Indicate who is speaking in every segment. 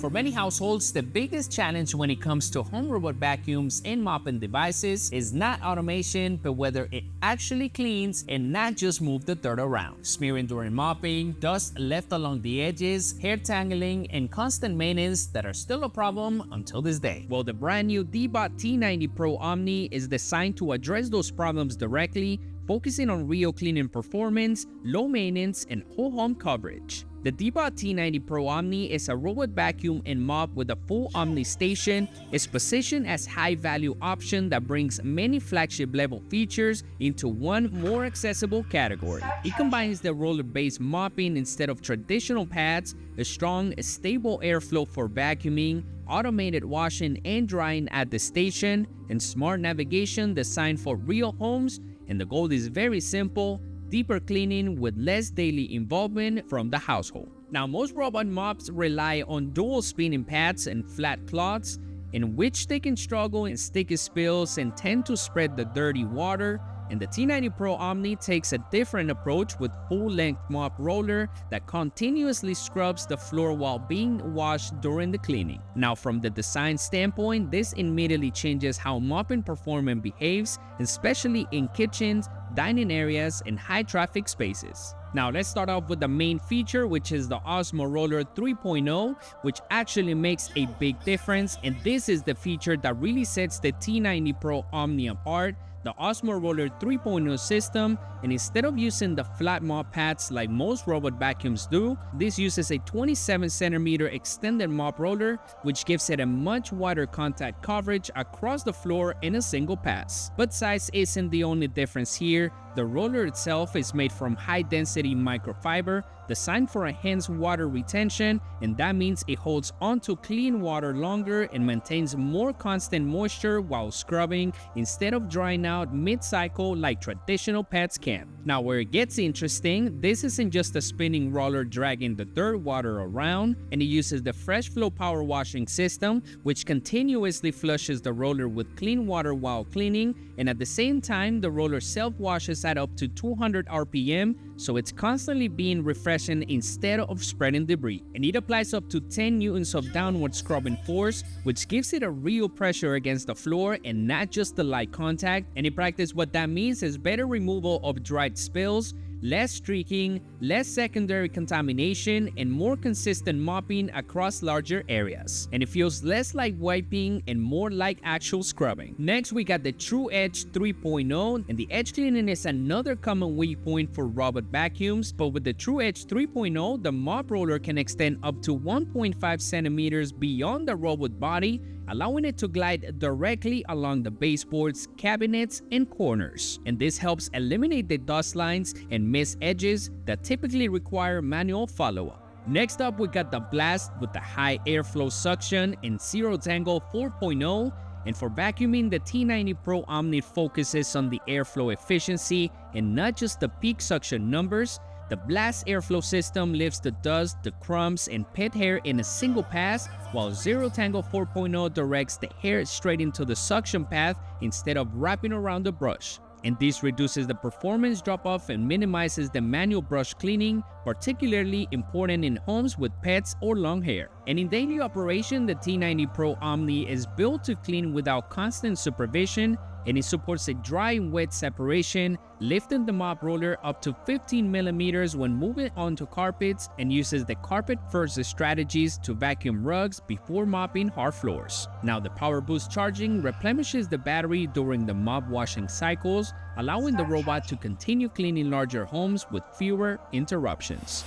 Speaker 1: For many households, the biggest challenge when it comes to home robot vacuums and mopping devices is not automation, but whether it actually cleans and not just move the dirt around. Smearing during mopping, dust left along the edges, hair tangling, and constant maintenance that are still a problem until this day. Well, the brand new DEEBOT T90 Pro OMNI is designed to address those problems directly, focusing on real cleaning performance, low maintenance, and whole home coverage. The DEEBOT T90 Pro OMNI is a robot vacuum and mop with a full OMNI station. It's positioned as high-value option that brings many flagship-level features into one more accessible category. It combines the roller-based mopping instead of traditional pads, a strong, stable airflow for vacuuming, automated washing and drying at the station, and smart navigation designed for real homes. And the goal is very simple: deeper cleaning with less daily involvement from the household. Now, most robot mops rely on dual spinning pads and flat cloths, in which they can struggle in sticky spills and tend to spread the dirty water. And the T90 Pro OMNI takes a different approach with full-length mop roller that continuously scrubs the floor while being washed during the cleaning. Now, from the design standpoint, this immediately changes how mopping performance behaves, especially in kitchens, dining areas, and high-traffic spaces. Now, let's start off with the main feature, which is the Osmo Roller 3.0, which actually makes a big difference, and this is the feature that really sets the T90 Pro OMNI apart. The Osmo Roller 3.0 system, and instead of using the flat mop pads like most robot vacuums do, this uses a 27cm extended mop roller, which gives it a much wider contact coverage across the floor in a single pass. But size isn't the only difference here. The roller itself is made from high-density microfiber, designed for enhanced water retention, and that means it holds onto clean water longer and maintains more constant moisture while scrubbing, instead of drying out mid-cycle like traditional pads can. Now, where it gets interesting, this isn't just a spinning roller dragging the dirt water around, and it uses the Fresh Flow power washing system, which continuously flushes the roller with clean water while cleaning, and at the same time, the roller self-washes at up to 200 RPM, so it's constantly being refreshing instead of spreading debris. And it applies up to 10 newtons of downward scrubbing force, which gives it a real pressure against the floor and not just the light contact. And in practice, what that means is better removal of dried spills, less streaking, less secondary contamination, and more consistent mopping across larger areas. And it feels less like wiping and more like actual scrubbing. Next, we got the True Edge 3.0, and the edge cleaning is another common weak point for robot vacuums, but with the True Edge 3.0, the mop roller can extend up to 1.5 centimeters beyond the robot body, allowing it to glide directly along the baseboards, cabinets, and corners. And this helps eliminate the dust lines and missed edges that typically require manual follow-up. Next up, we got the Blast with the high airflow suction and Zero Tangle 4.0. And for vacuuming, the T90 Pro OMNI focuses on the airflow efficiency and not just the peak suction numbers. The Blast airflow system lifts the dust, the crumbs, and pet hair in a single pass, while Zero Tangle 4.0 directs the hair straight into the suction path instead of wrapping around the brush. And this reduces the performance drop-off and minimizes the manual brush cleaning, particularly important in homes with pets or long hair. And in daily operation, the T90 Pro OMNI is built to clean without constant supervision, and it supports a dry and wet separation, lifting the mop roller up to 15 millimeters when moving onto carpets, and uses the carpet-first strategies to vacuum rugs before mopping hard floors. Now, the Power Boost charging replenishes the battery during the mop washing cycles, allowing the robot to continue cleaning larger homes with fewer interruptions.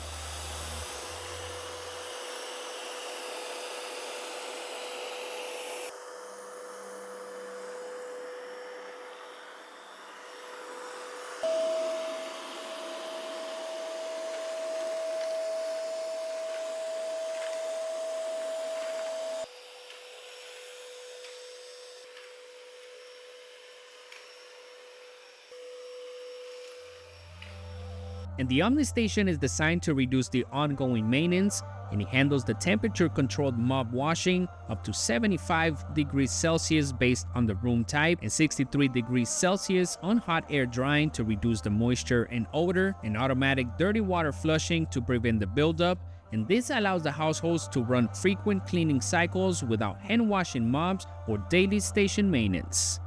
Speaker 1: And the OMNI station is designed to reduce the ongoing maintenance, and it handles the temperature-controlled mop washing up to 75 degrees Celsius based on the room type, and 63 degrees Celsius on hot air drying to reduce the moisture and odor, and automatic dirty water flushing to prevent the buildup, and this allows the households to run frequent cleaning cycles without hand-washing mobs or daily station maintenance.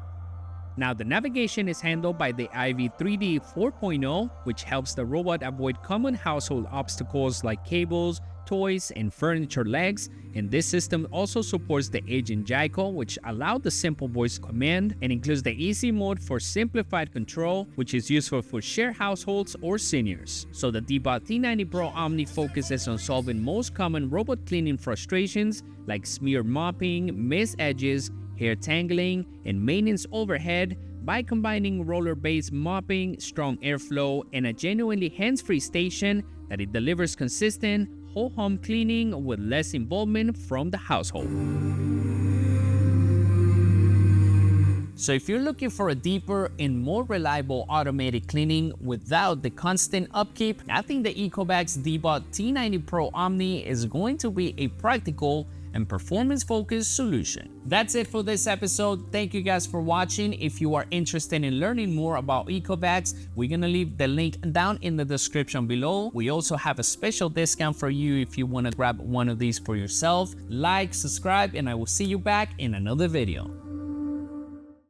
Speaker 1: Now, the navigation is handled by the IV3D 4.0, which helps the robot avoid common household obstacles like cables, toys, and furniture legs. And this system also supports the Agent Jaiko, which allows the simple voice command, and includes the easy mode for simplified control, which is useful for shared households or seniors. So the DEEBOT T90 Pro Omni focuses on solving most common robot cleaning frustrations like smear mopping, missed edges, hair tangling, and maintenance overhead by combining roller-based mopping, strong airflow, and a genuinely hands-free station that it delivers consistent, whole home cleaning with less involvement from the household. So if you're looking for a deeper and more reliable automated cleaning without the constant upkeep, I think the ECOVACS DEEBOT T90 Pro Omni is going to be a practical and performance-focused solution. That's it for this episode. Thank you guys for watching. If you are interested in learning more about ECOVACS, we're gonna leave the link down in the description below. We also have a special discount for you if you wanna grab one of these for yourself. Like, subscribe, and I will see you back in another video.